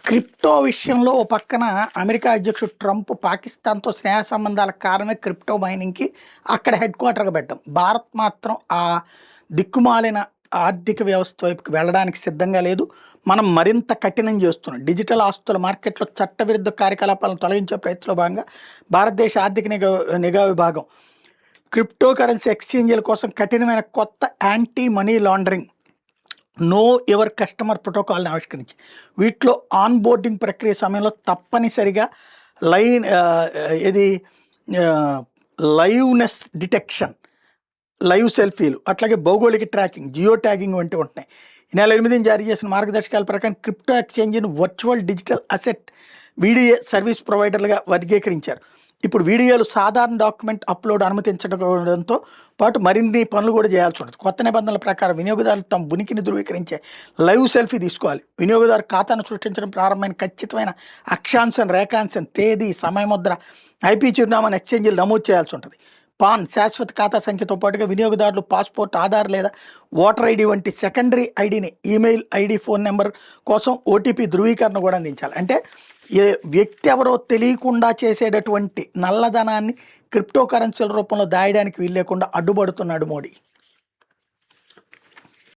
Crypto విషయంలో ఓ పక్కన America అధ్యక్షుడు ట్రంప్ పాకిస్తాన్‌తో స్నేహ సంబంధాలకు కారణమే క్రిప్టో మైనింగ్‌కి అక్కడ హెడ్ క్వార్టర్‌గా పెట్టడం. భారత్ మాత్రం ఆ దిక్కుమాలిన ఆర్థిక వ్యవస్థ వైపుకి వెళ్ళడానికి సిద్ధంగా లేదు. మనం మరింత కఠినం చేస్తున్నాం. డిజిటల్ ఆస్తుల మార్కెట్‌లో చట్టవిరుద్ధ కార్యకలాపాలను తొలగించే ప్రయత్నంలో భాగంగా భారతదేశ ఆర్థిక నిఘా విభాగం క్రిప్టో కరెన్సీ ఎక్స్‌చేంజీల కోసం కఠినమైన కొత్త anti money laundering know your customer ప్రోటోకాల్ని ఆవిష్కరించి వీటిలో ఆన్ బోర్డింగ్ ప్రక్రియ సమయంలో తప్పనిసరిగా లైన్ ఇది లైవ్నెస్ డిటెక్షన్, లైవ్ సెల్ఫీలు, అట్లాగే భౌగోళిక ట్రాకింగ్, జియో ట్యాగింగ్ వంటివి ఉంటున్నాయి. ఈ నెల 8న జారీ చేసిన మార్గదర్శకాల ప్రకారం క్రిప్టో ఎక్స్చేంజ్ను virtual digital asset video service ప్రొవైడర్లుగా వర్గీకరించారు. ఇప్పుడు వీడియోలు సాధారణ డాక్యుమెంట్ అప్లోడ్ అనుమతించడంతో పాటు మరిన్ని పనులు కూడా చేయాల్సి ఉంటుంది. కొత్త నిబంధనల ప్రకారం వినియోగదారులు తమ ఉనికిని ధృవీకరించే లైవ్ సెల్ఫీ తీసుకోవాలి. వినియోగదారు ఖాతాను సృష్టించడం ప్రారంభమైన ఖచ్చితమైన అక్షాంశం, రేఖాంశం, తేదీ, సమయముద్ర, ఐపీ చిరునామాను ఎక్స్చేంజీలు నమోదు చేయాల్సి ఉంటుంది. పాన్ శాశ్వత ఖాతా సంఖ్యతో పాటుగా వినియోగదారులు పాస్పోర్ట్, ఆధార్ లేదా ఓటర్ ఐడి వంటి సెకండరీ ఐడిని, ఈమెయిల్ ఐడి, ఫోన్ నెంబర్ కోసం ఓటీపీ ధృవీకరణ కూడా అందించాలి. అంటే ఏ వ్యక్తి ఎవరో తెలియకుండా చేసేటటువంటి నల్లధనాన్ని క్రిప్టో కరెన్సీల రూపంలో దాయడానికి వీల్లేకుండా అడ్డుపడుతున్నాడు మోడీ.